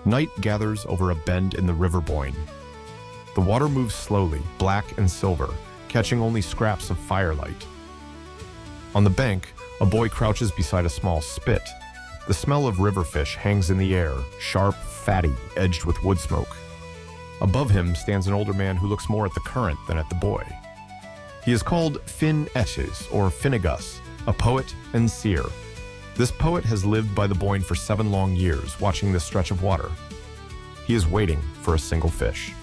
Night gathers over a bend in the river Boyne. The water moves slowly, black and silver, catching only scraps of firelight. On the bank, a boy crouches beside a small spit. The smell of river fish hangs in the air, sharp, fatty, edged with wood smoke. Above him stands an older man who looks more at the current than at the boy. He is called Finn or Finnegus, a poet and seer. This poet has lived by the Boyne for 7 long years, watching this stretch of water. He is waiting for a single fish.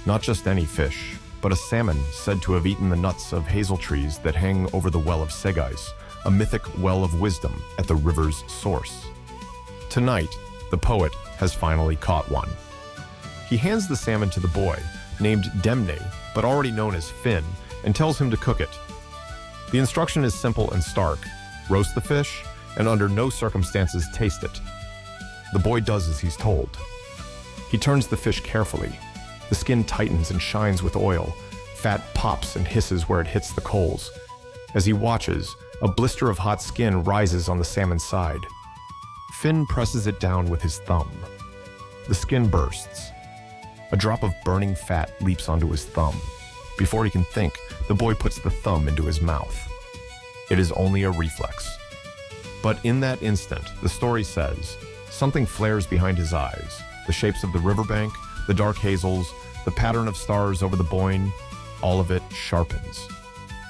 Not just any fish, but a salmon said to have eaten the nuts of hazel trees that hang over the well of Segais, a mythic well of wisdom at the river's source. Tonight, the poet has finally caught one. He hands the salmon to the boy, named Demne, but already known as Finn, and tells him to cook it. The instruction is simple and stark. Roast the fish, and under no circumstances taste it. The boy does as he's told. He turns the fish carefully. The skin tightens and shines with oil. Fat pops and hisses where it hits the coals. As he watches, a blister of hot skin rises on the salmon's side. Finn presses it down with his thumb. The skin bursts. A drop of burning fat leaps onto his thumb. Before he can think, the boy puts the thumb into his mouth. It is only a reflex. But in that instant, the story says, something flares behind his eyes. The shapes of the riverbank, the dark hazels, the pattern of stars over the Boyne, all of it sharpens.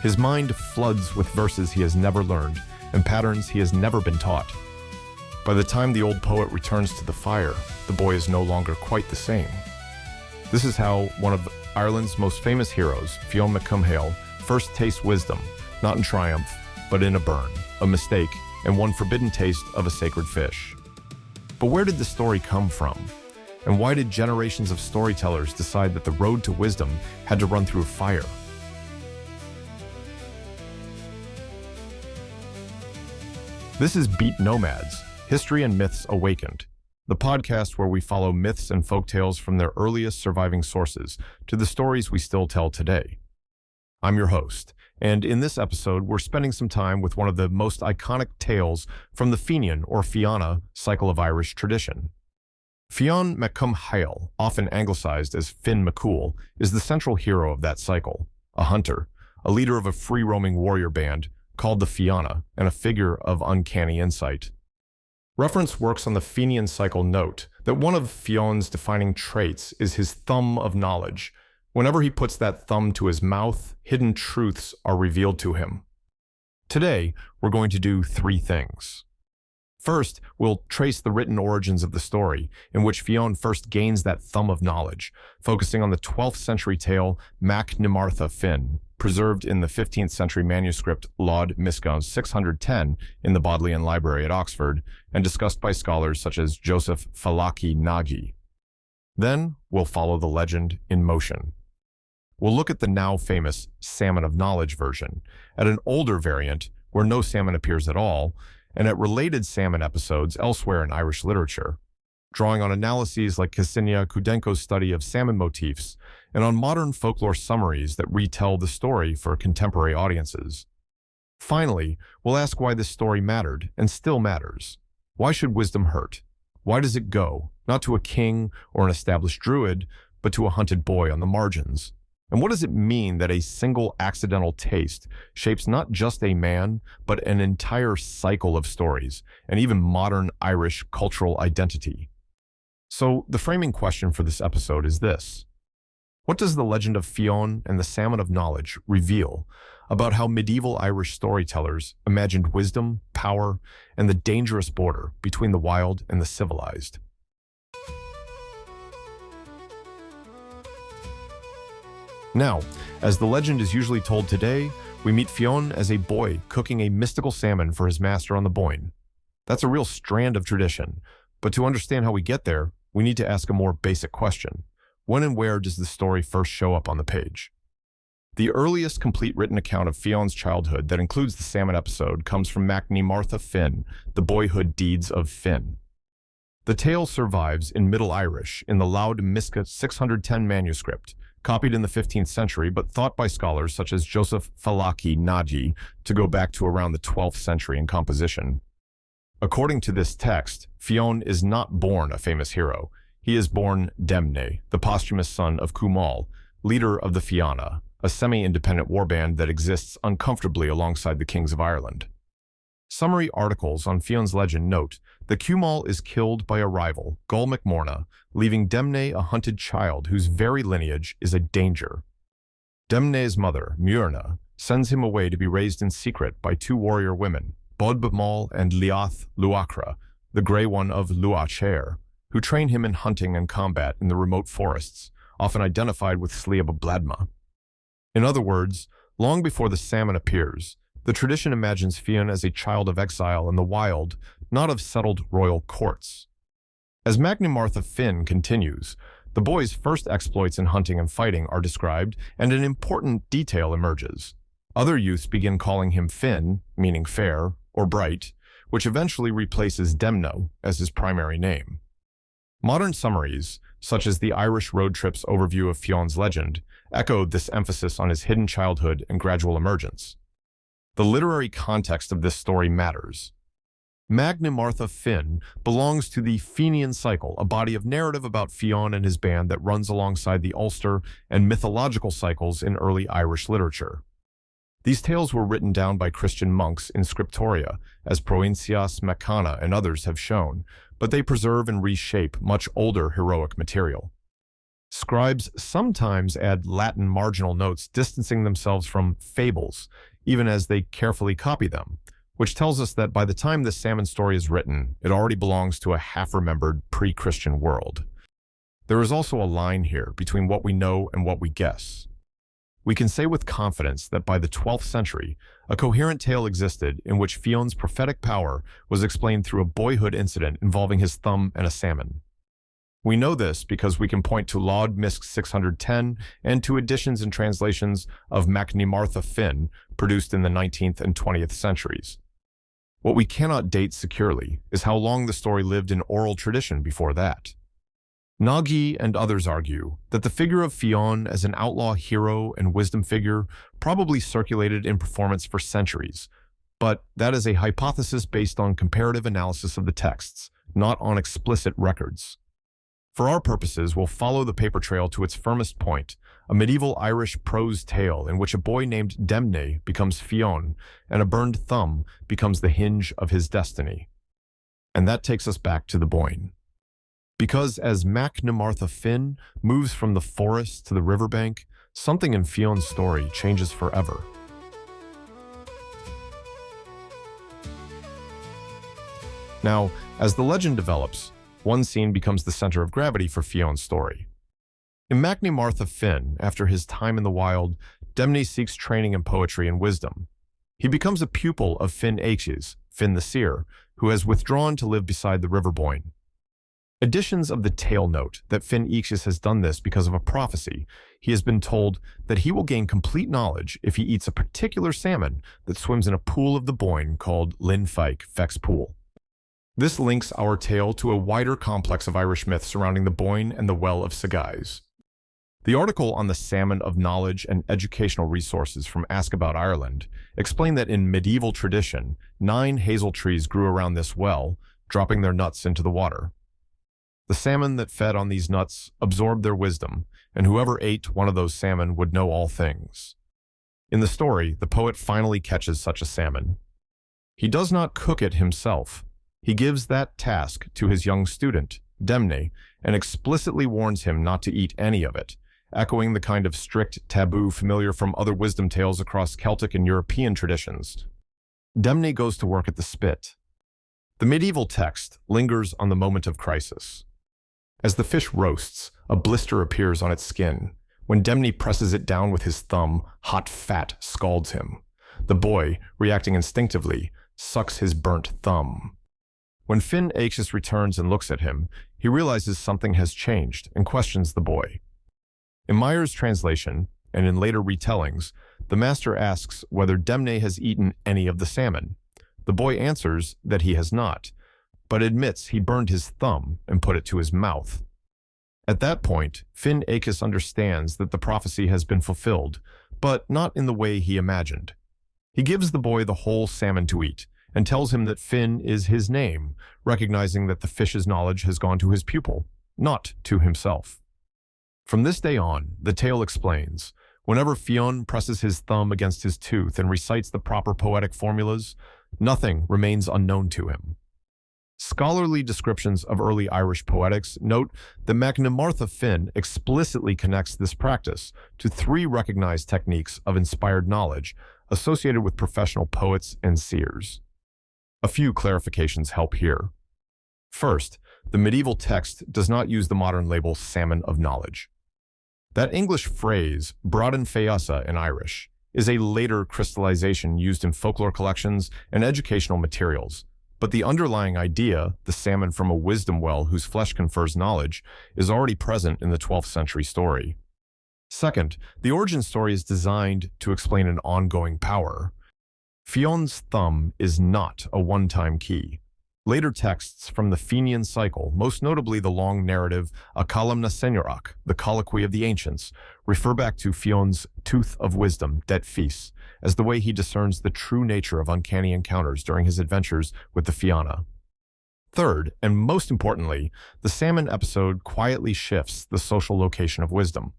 His mind floods with verses he has never learned and patterns he has never been taught. By the time the old poet returns to the fire, the boy is no longer quite the same. This is how one of Ireland's most famous heroes, Fionn Cumhaill, first tastes wisdom, not in triumph, but in a burn, a mistake, and one forbidden taste of a sacred fish. But where did the story come from? And why did generations of storytellers decide that the road to wisdom had to run through fire? This is Beat Nomads, History and Myths Awakened, the podcast where we follow myths and folktales from their earliest surviving sources to the stories we still tell today. I'm your host, and in this episode, we're spending some time with one of the most iconic tales from the Fenian or Fionn Cycle of Irish tradition. Fionn Cumhaill, often anglicized as Finn McCool, is the central hero of that cycle, a hunter, a leader of a free-roaming warrior band called the Fianna, and a figure of uncanny insight. Reference works on the Fenian Cycle note that one of Fionn's defining traits is his thumb of knowledge. Whenever he puts that thumb to his mouth, hidden truths are revealed to him. Today, we're going to do 3 things. First, we'll trace the written origins of the story, in which Fionn first gains that thumb of knowledge, focusing on the 12th century tale Macgnímartha Finn, preserved in the 15th century manuscript Laud Miscon 610 in the Bodleian Library at Oxford, and discussed by scholars such as Joseph Falaki Nagy. Then, we'll follow the legend in motion. We'll look at the now famous Salmon of Knowledge version, at an older variant where no salmon appears at all, and at related salmon episodes elsewhere in Irish literature, drawing on analyses like Ksenia Kudenko's study of salmon motifs, and on modern folklore summaries that retell the story for contemporary audiences. Finally, we'll ask why this story mattered and still matters. Why should wisdom hurt? Why does it go, not to a king or an established druid, but to a hunted boy on the margins? And what does it mean that a single accidental taste shapes not just a man, but an entire cycle of stories, and even modern Irish cultural identity? So the framing question for this episode is this. What does the legend of Fionn and the Salmon of Knowledge reveal about how medieval Irish storytellers imagined wisdom, power, and the dangerous border between the wild and the civilized? Now, as the legend is usually told today, we meet Fionn as a boy cooking a mystical salmon for his master on the Boyne. That's a real strand of tradition, but to understand how we get there, we need to ask a more basic question. When and where does the story first show up on the page? The earliest complete written account of Fionn's childhood that includes the salmon episode comes from Macgnímartha Finn, the Boyhood Deeds of Finn. The tale survives in Middle Irish in the Laud Miscon 610 manuscript, copied in the 15th century but thought by scholars such as Joseph Falaki Nagy to go back to around the 12th century in composition. According to this text, Fionn is not born a famous hero. He is born Demne, the posthumous son of Cumhaill, leader of the Fianna, a semi-independent warband that exists uncomfortably alongside the kings of Ireland. Summary articles on Fionn's legend note that Cumhaill is killed by a rival, Gull Macmorna, leaving Demne a hunted child whose very lineage is a danger. Demne's mother, Muirna, sends him away to be raised in secret by two warrior women, Bodbamall and Liath Luachra, the Grey One of Luachair, who train him in hunting and combat in the remote forests, often identified with Sliabh Bladma. In other words, long before the salmon appears, the tradition imagines Fionn as a child of exile in the wild, not of settled royal courts. As Macgnímartha Finn continues, the boy's first exploits in hunting and fighting are described, and an important detail emerges. Other youths begin calling him Finn, meaning fair, or bright, which eventually replaces Demno as his primary name. Modern summaries, such as the Irish Road Trip's overview of Fionn's legend, echoed this emphasis on his hidden childhood and gradual emergence. The literary context of this story matters. Macgnímartha Finn belongs to the Fenian Cycle, a body of narrative about Fionn and his band that runs alongside the Ulster and mythological cycles in early Irish literature. These tales were written down by Christian monks in scriptoria, as Provincias Macana and others have shown, but they preserve and reshape much older heroic material. Scribes sometimes add Latin marginal notes distancing themselves from fables, even as they carefully copy them, which tells us that by the time this salmon story is written, it already belongs to a half-remembered pre-Christian world. There is also a line here between what we know and what we guess. We can say with confidence that by the 12th century, a coherent tale existed in which Fionn's prophetic power was explained through a boyhood incident involving his thumb and a salmon. We know this because we can point to Laud Misc 610 and to editions and translations of Macgnímartha Finn produced in the 19th and 20th centuries. What we cannot date securely is how long the story lived in oral tradition before that. Nagy and others argue that the figure of Fionn as an outlaw hero and wisdom figure probably circulated in performance for centuries, but that is a hypothesis based on comparative analysis of the texts, not on explicit records. For our purposes, we'll follow the paper trail to its firmest point, a medieval Irish prose tale in which a boy named Demne becomes Fionn and a burned thumb becomes the hinge of his destiny. And that takes us back to the Boyne. Because as Macgnímartha Finn moves from the forest to the riverbank, something in Fionn's story changes forever. Now, as the legend develops, one scene becomes the center of gravity for Fionn's story. In Macgnímartha Finn, after his time in the wild, Demne seeks training in poetry and wisdom. He becomes a pupil of Finn Éaches, Finn the seer, who has withdrawn to live beside the river Boyne. Editions of the tale note that Finn Éaches has done this because of a prophecy. He has been told that he will gain complete knowledge if he eats a particular salmon that swims in a pool of the Boyne called Linn Feich Feck's Pool. This links our tale to a wider complex of Irish myths surrounding the Boyne and the Well of Sagai's. The article on the Salmon of Knowledge and educational resources from Ask About Ireland explained that in medieval tradition, 9 hazel trees grew around this well, dropping their nuts into the water. The salmon that fed on these nuts absorbed their wisdom, and whoever ate one of those salmon would know all things. In the story, the poet finally catches such a salmon. He does not cook it himself. He gives that task to his young student, Demne, and explicitly warns him not to eat any of it, echoing the kind of strict taboo familiar from other wisdom tales across Celtic and European traditions. Demne goes to work at the spit. The medieval text lingers on the moment of crisis. As the fish roasts, a blister appears on its skin. When Demne presses it down with his thumb, hot fat scalds him. The boy, reacting instinctively, sucks his burnt thumb. When Finn Éaches returns and looks at him, he realizes something has changed and questions the boy. In Meyer's translation, and in later retellings, the master asks whether Demne has eaten any of the salmon. The boy answers that he has not, but admits he burned his thumb and put it to his mouth. At that point, Finn Éaches understands that the prophecy has been fulfilled, but not in the way he imagined. He gives the boy the whole salmon to eat, and tells him that Finn is his name, recognizing that the fish's knowledge has gone to his pupil, not to himself. From this day on, the tale explains, whenever Fionn presses his thumb against his tooth and recites the proper poetic formulas, nothing remains unknown to him. Scholarly descriptions of early Irish poetics note that Macgnímartha Finn explicitly connects this practice to 3 recognized techniques of inspired knowledge associated with professional poets and seers. A few clarifications help here. First, the medieval text does not use the modern label Salmon of Knowledge. That English phrase, Braden Feasa in Irish, is a later crystallization used in folklore collections and educational materials, but the underlying idea, the salmon from a wisdom well whose flesh confers knowledge, is already present in the 12th century story. Second, the origin story is designed to explain an ongoing power. Fionn's thumb is not a one-time key. Later texts from the Fenian Cycle, most notably the long narrative A Calam na Seigneurach, the Colloquy of the Ancients, refer back to Fionn's tooth of wisdom, det fis, as the way he discerns the true nature of uncanny encounters during his adventures with the Fianna. Third, and most importantly, the salmon episode quietly shifts the social location of wisdom.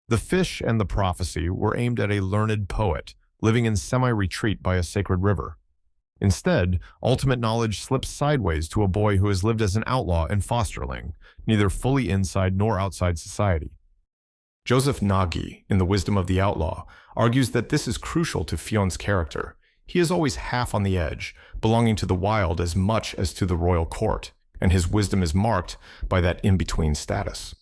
The fish and the prophecy were aimed at a learned poet, living in semi-retreat by a sacred river. Instead, ultimate knowledge slips sideways to a boy who has lived as an outlaw and fosterling, neither fully inside nor outside society. Joseph Nagy, in The Wisdom of the Outlaw, argues that this is crucial to Fionn's character. He is always half on the edge, belonging to the wild as much as to the royal court, and his wisdom is marked by that in-between status.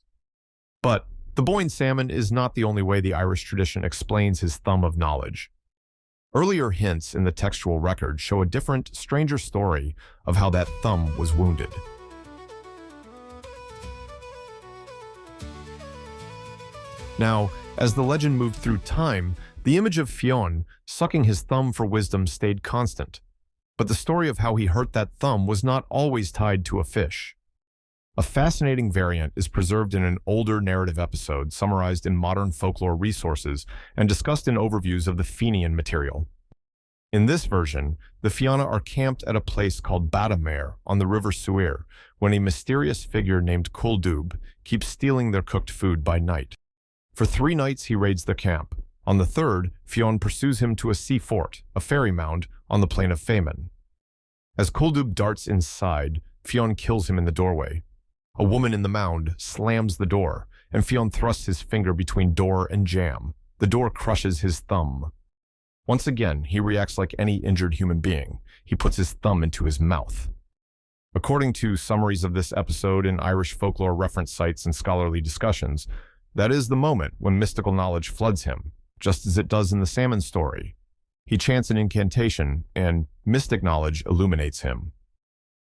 But the Boyne salmon is not the only way the Irish tradition explains his thumb of knowledge. Earlier hints in the textual record show a different, stranger story of how that thumb was wounded. Now, as the legend moved through time, the image of Fionn sucking his thumb for wisdom stayed constant. But the story of how he hurt that thumb was not always tied to a fish. A fascinating variant is preserved in an older narrative episode summarized in modern folklore resources and discussed in overviews of the Fenian material. In this version, the Fianna are camped at a place called Badamere on the river Suir when a mysterious figure named Culdub keeps stealing their cooked food by night. For 3 nights he raids their camp. On the 3rd, Fionn pursues him to a sea fort, a fairy mound, on the plain of Feman. As Culdub darts inside, Fionn kills him in the doorway. A woman in the mound slams the door, and Fionn thrusts his finger between door and jamb. The door crushes his thumb. Once again, he reacts like any injured human being. He puts his thumb into his mouth. According to summaries of this episode in Irish folklore reference sites and scholarly discussions, that is the moment when mystical knowledge floods him, just as it does in the salmon story. He chants an incantation, and mystic knowledge illuminates him.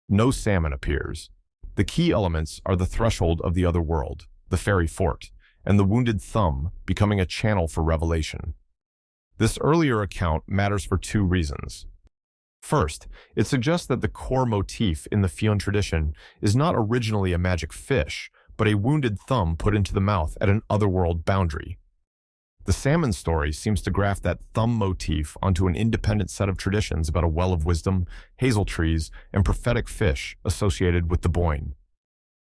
No salmon appears. The key elements are the threshold of the otherworld, the fairy fort, and the wounded thumb becoming a channel for revelation. This earlier account matters for 2 reasons. First, it suggests that the core motif in the Fionn tradition is not originally a magic fish, but a wounded thumb put into the mouth at an otherworld boundary. The salmon story seems to graft that thumb motif onto an independent set of traditions about a well of wisdom, hazel trees, and prophetic fish associated with the Boyne.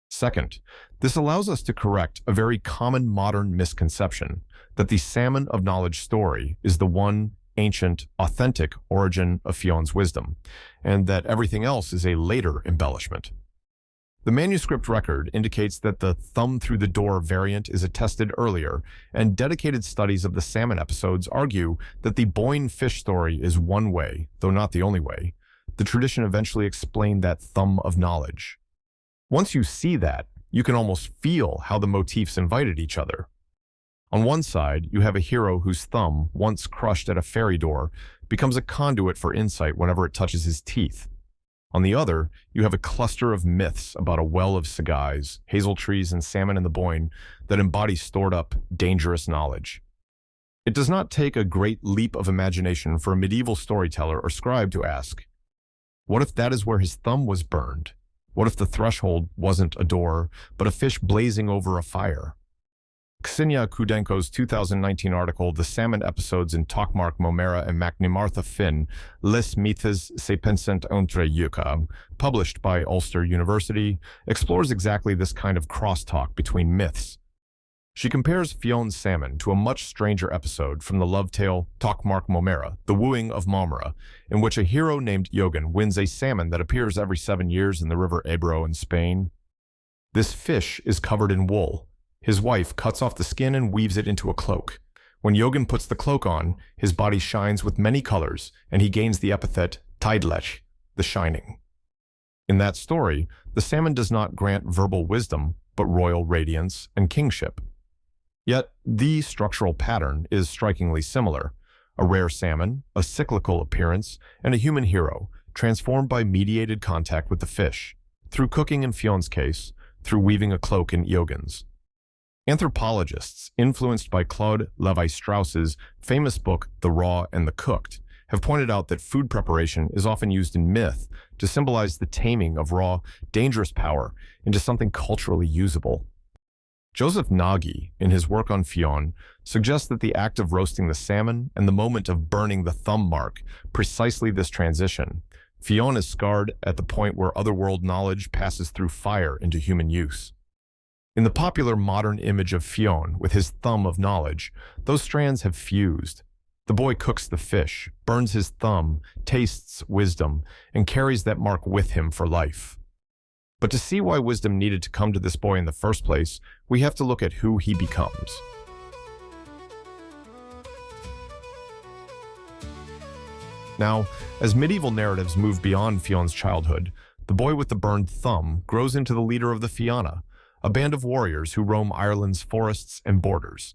Second, this allows us to correct a very common modern misconception that the Salmon of Knowledge story is the one ancient, authentic origin of Fionn's wisdom, and that everything else is a later embellishment. The manuscript record indicates that the thumb through the door variant is attested earlier, and dedicated studies of the salmon episodes argue that the Boyne fish story is one way, though not the only way. The tradition eventually explained that thumb of knowledge. Once you see that, you can almost feel how the motifs invited each other. On one side, you have a hero whose thumb, once crushed at a fairy door, becomes a conduit for insight whenever it touches his teeth. On the other, you have a cluster of myths about a well of sagais, hazel trees, and salmon in the Boyne that embody stored-up, dangerous knowledge. It does not take a great leap of imagination for a medieval storyteller or scribe to ask, what if that is where his thumb was burned? What if the threshold wasn't a door, but a fish blazing over a fire? Ksenia Kudenko's 2019 article, The Salmon Episodes in Cumhaill and Macgnímartha Finn, Les mythes se pensent entre yucca, published by Ulster University, explores exactly this kind of crosstalk between myths. She compares Fionn's salmon to a much stranger episode from the love tale Cumhaill, The Wooing of Mámara, in which a hero named Iogan wins a salmon that appears every 7 years in the river Ebro in Spain. This fish is covered in wool. His wife cuts off the skin and weaves it into a cloak. When Iogan puts the cloak on, his body shines with many colors, and he gains the epithet Tidlech, the shining. In that story, the salmon does not grant verbal wisdom, but royal radiance and kingship. Yet, the structural pattern is strikingly similar. A rare salmon, a cyclical appearance, and a human hero, transformed by mediated contact with the fish, through cooking in Fionn's case, through weaving a cloak in Iogan's. Anthropologists, influenced by Claude Lévi-Strauss's famous book The Raw and the Cooked, have pointed out that food preparation is often used in myth to symbolize the taming of raw, dangerous power into something culturally usable. Joseph Nagy, in his work on Fionn, suggests that the act of roasting the salmon and the moment of burning the thumb mark precisely this transition. Fionn is scarred at the point where otherworld knowledge passes through fire into human use. In the popular modern image of Fionn with his thumb of knowledge, those strands have fused. The boy cooks the fish, burns his thumb, tastes wisdom, and carries that mark with him for life. But to see why wisdom needed to come to this boy in the first place, we have to look at who he becomes. Now, as medieval narratives move beyond Fionn's childhood, the boy with the burned thumb grows into the leader of the Fianna, a band of warriors who roam Ireland's forests and borders.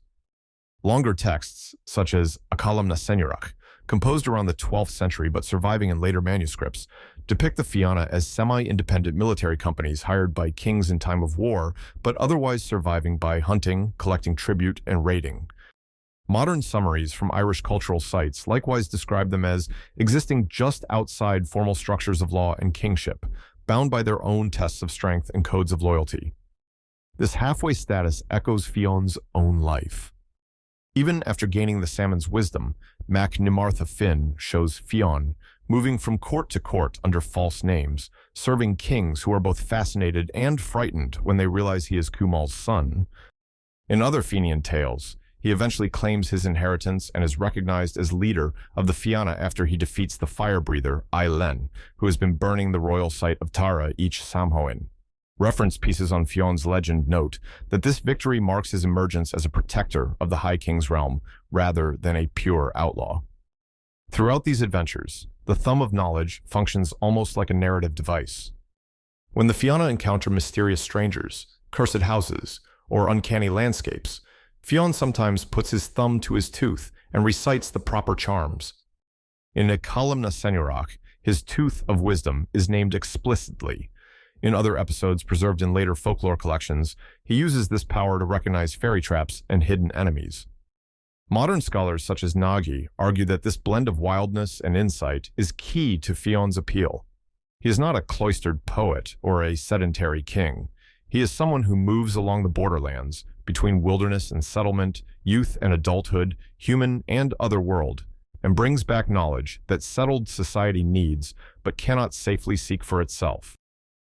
Longer texts, such as Acallam na Senyarach, composed around the 12th century but surviving in later manuscripts, depict the Fianna as semi-independent military companies hired by kings in time of war, but otherwise surviving by hunting, collecting tribute, and raiding. Modern summaries from Irish cultural sites likewise describe them as existing just outside formal structures of law and kingship, bound by their own tests of strength and codes of loyalty. This halfway status echoes Fionn's own life. Even after gaining the salmon's wisdom, Macgnímartha Finn shows Fionn moving from court to court under false names, serving kings who are both fascinated and frightened when they realize he is Cumhall's son. In other Fenian tales, he eventually claims his inheritance and is recognized as leader of the Fianna after he defeats the fire-breather Ailen, who has been burning the royal site of Tara each Samhain. Reference pieces on Fionn's legend note that this victory marks his emergence as a protector of the High King's realm rather than a pure outlaw. Throughout these adventures, the thumb of knowledge functions almost like a narrative device. When the Fianna encounter mysterious strangers, cursed houses, or uncanny landscapes, Fionn sometimes puts his thumb to his tooth and recites the proper charms. In Acallam na Senyarach, his tooth of wisdom is named explicitly. In other episodes preserved in later folklore collections, he uses this power to recognize fairy traps and hidden enemies. Modern scholars such as Nagy argue that this blend of wildness and insight is key to Fionn's appeal. He is not a cloistered poet or a sedentary king. He is someone who moves along the borderlands between wilderness and settlement, youth and adulthood, human and otherworld, and brings back knowledge that settled society needs but cannot safely seek for itself.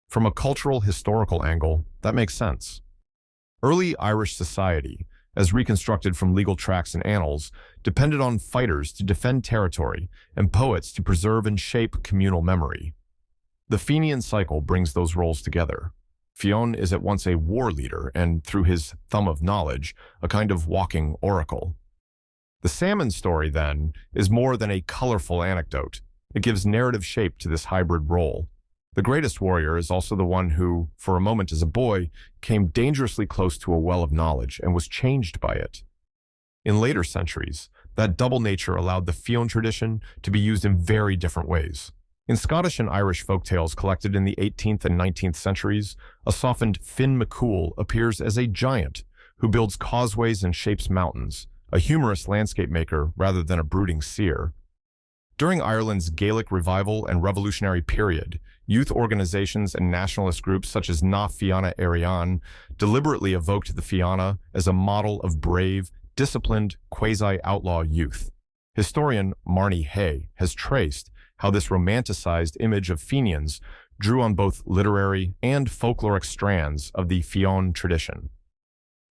From a cultural historical angle, that makes sense. Early Irish society, as reconstructed from legal tracts and annals, depended on fighters to defend territory and poets to preserve and shape communal memory. The Fenian Cycle brings those roles together. Fionn is at once a war leader and, through his thumb of knowledge, a kind of walking oracle. The salmon story, then, is more than a colorful anecdote. It gives narrative shape to this hybrid role. The greatest warrior is also the one who, for a moment as a boy, came dangerously close to a well of knowledge and was changed by it. In later centuries, that double nature allowed the Fionn tradition to be used in very different ways. In Scottish and Irish folktales collected in the 18th and 19th centuries, a softened Finn MacCool appears as a giant who builds causeways and shapes mountains, a humorous landscape maker rather than a brooding seer. During Ireland's Gaelic revival and revolutionary period, youth organizations and nationalist groups such as Na Fianna Éireann deliberately evoked the Fianna as a model of brave, disciplined, quasi-outlaw youth. Historian Marnie Hay has traced how this romanticized image of Fenians drew on both literary and folkloric strands of the Fionn tradition.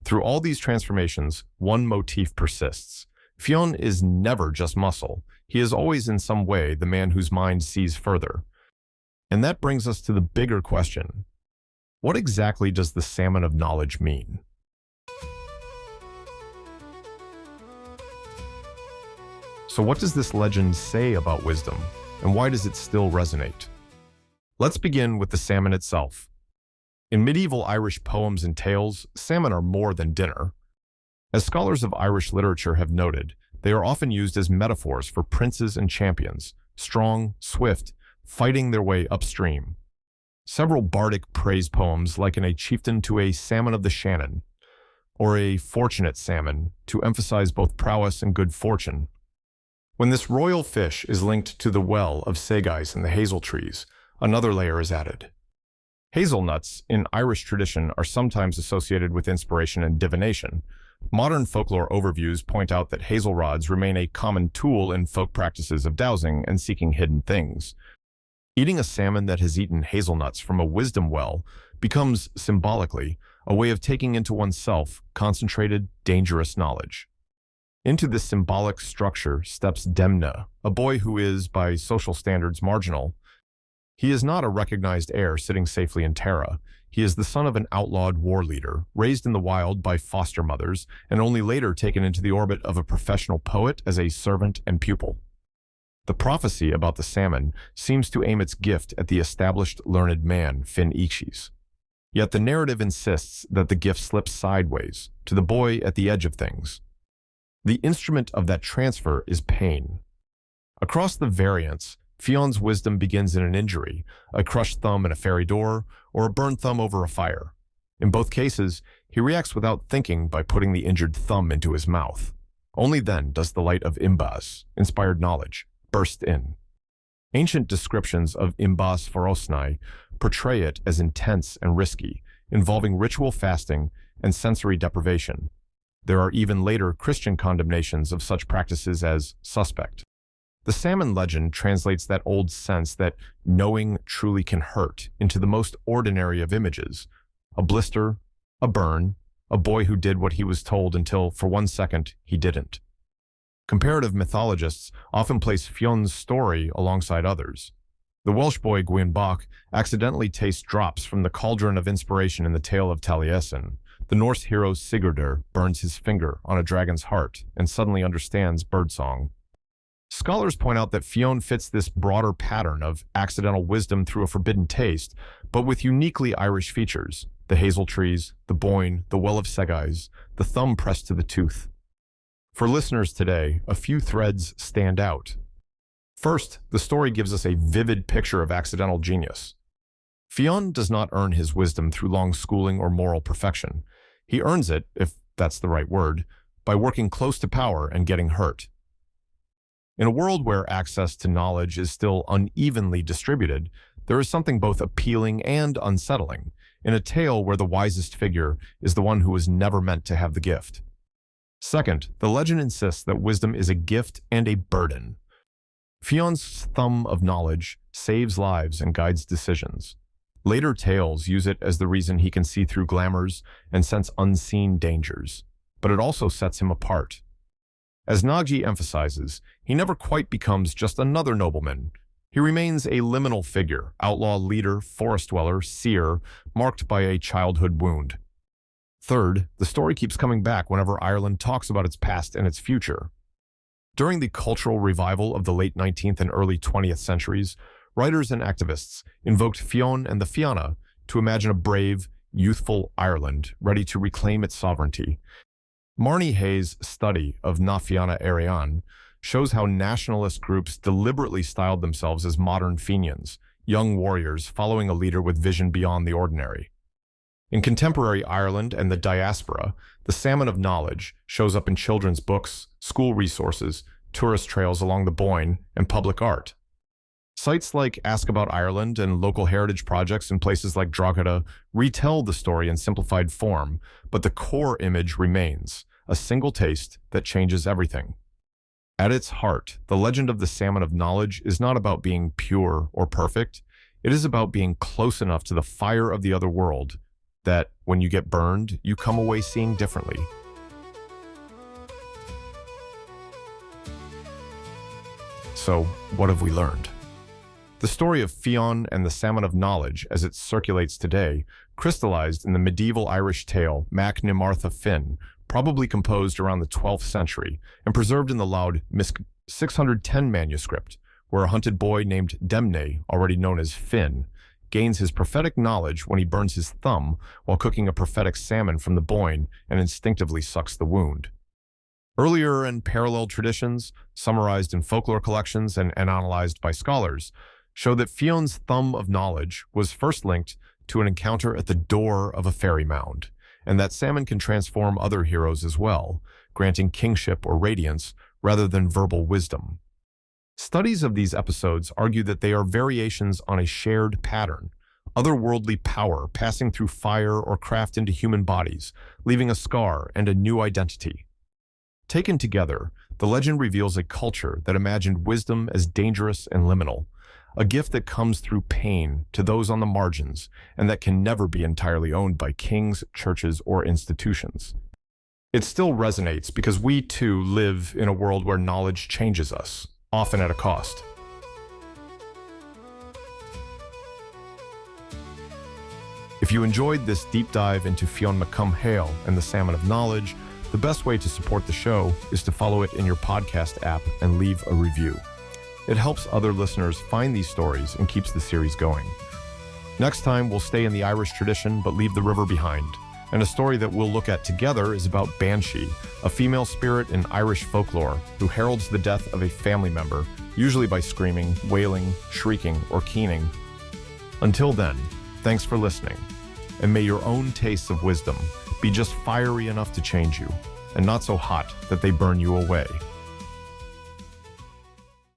Through all these transformations, one motif persists. Fionn is never just muscle. He is always in some way the man whose mind sees further. And that brings us to the bigger question. What exactly does the Salmon of Knowledge mean? So what does this legend say about wisdom, and why does it still resonate? Let's begin with the salmon itself. In medieval Irish poems and tales, salmon are more than dinner. As scholars of Irish literature have noted, they are often used as metaphors for princes and champions, strong, swift, fighting their way upstream. Several bardic praise poems liken a chieftain to a salmon of the Shannon, or a fortunate salmon, to emphasize both prowess and good fortune. When this royal fish is linked to the well of Sagais and the hazel trees, another layer is added. Hazelnuts, in Irish tradition, are sometimes associated with inspiration and divination. Modern folklore overviews point out that hazel rods remain a common tool in folk practices of dowsing and seeking hidden things. Eating a salmon that has eaten hazelnuts from a wisdom well becomes, symbolically, a way of taking into oneself concentrated, dangerous knowledge. Into this symbolic structure steps Demna, a boy who is, by social standards, marginal. He is not a recognized heir sitting safely in Tara. He is the son of an outlawed war leader, raised in the wild by foster mothers, and only later taken into the orbit of a professional poet as a servant and pupil. The prophecy about the salmon seems to aim its gift at the established learned man, Finn. Yet the narrative insists that the gift slips sideways, to the boy at the edge of things. The instrument of that transfer is pain. Across the variants, Fionn's wisdom begins in an injury, a crushed thumb in a fairy door, or a burned thumb over a fire. In both cases, he reacts without thinking by putting the injured thumb into his mouth. Only then does the light of Imbas, inspired knowledge, burst in. Ancient descriptions of Imbas Forosnai portray it as intense and risky, involving ritual fasting and sensory deprivation. There are even later Christian condemnations of such practices as suspect. The salmon legend translates that old sense that knowing truly can hurt into the most ordinary of images: a blister, a burn, a boy who did what he was told until, for 1 second, he didn't. Comparative mythologists often place Fionn's story alongside others. The Welsh boy Gwyn Bach accidentally tastes drops from the cauldron of inspiration in the tale of Taliesin. The Norse hero Sigurdur burns his finger on a dragon's heart and suddenly understands birdsong. Scholars point out that Fionn fits this broader pattern of accidental wisdom through a forbidden taste, but with uniquely Irish features: the hazel trees, the Boyne, the well of Sagais, the thumb pressed to the tooth. For listeners today, a few threads stand out. First, the story gives us a vivid picture of accidental genius. Fionn does not earn his wisdom through long schooling or moral perfection. He earns it, if that's the right word, by working close to power and getting hurt. In a world where access to knowledge is still unevenly distributed, there is something both appealing and unsettling in a tale where the wisest figure is the one who was never meant to have the gift. Second, the legend insists that wisdom is a gift and a burden. Fionn's thumb of knowledge saves lives and guides decisions. Later tales use it as the reason he can see through glamours and sense unseen dangers, but it also sets him apart. As Nagy emphasizes, he never quite becomes just another nobleman. He remains a liminal figure, outlaw leader, forest dweller, seer, marked by a childhood wound. Third, the story keeps coming back whenever Ireland talks about its past and its future. During the cultural revival of the late 19th and early 20th centuries, writers and activists invoked Fionn and the Fianna to imagine a brave, youthful Ireland ready to reclaim its sovereignty. Marnie Hay's study of Na Fianna Éireann shows how nationalist groups deliberately styled themselves as modern Fenians, young warriors following a leader with vision beyond the ordinary. In contemporary Ireland and the diaspora, the Salmon of Knowledge shows up in children's books, school resources, tourist trails along the Boyne, and public art. Sites like Ask About Ireland and local heritage projects in places like Drogheda retell the story in simplified form, but the core image remains, a single taste that changes everything. At its heart, the legend of the Salmon of Knowledge is not about being pure or perfect. It is about being close enough to the fire of the other world that when you get burned, you come away seeing differently. So, what have we learned? The story of Fionn and the Salmon of Knowledge, as it circulates today, crystallized in the medieval Irish tale Macgnímartha Finn, probably composed around the 12th century, and preserved in the Loud 610 manuscript, where a hunted boy named Demne, already known as Finn, gains his prophetic knowledge when he burns his thumb while cooking a prophetic salmon from the Boyne and instinctively sucks the wound. Earlier and parallel traditions, summarized in folklore collections and analyzed by scholars, show that Fionn's thumb of knowledge was first linked to an encounter at the door of a fairy mound, and that salmon can transform other heroes as well, granting kingship or radiance rather than verbal wisdom. Studies of these episodes argue that they are variations on a shared pattern, otherworldly power passing through fire or craft into human bodies, leaving a scar and a new identity. Taken together, the legend reveals a culture that imagined wisdom as dangerous and liminal, a gift that comes through pain to those on the margins and that can never be entirely owned by kings, churches, or institutions. It still resonates because we too live in a world where knowledge changes us, often at a cost. If you enjoyed this deep dive into Fionn Cumhaill and the Salmon of Knowledge, the best way to support the show is to follow it in your podcast app and leave a review. It helps other listeners find these stories and keeps the series going. Next time, we'll stay in the Irish tradition but leave the river behind. And a story that we'll look at together is about Banshee, a female spirit in Irish folklore who heralds the death of a family member, usually by screaming, wailing, shrieking, or keening. Until then, thanks for listening, and may your own tastes of wisdom be just fiery enough to change you, and not so hot that they burn you away.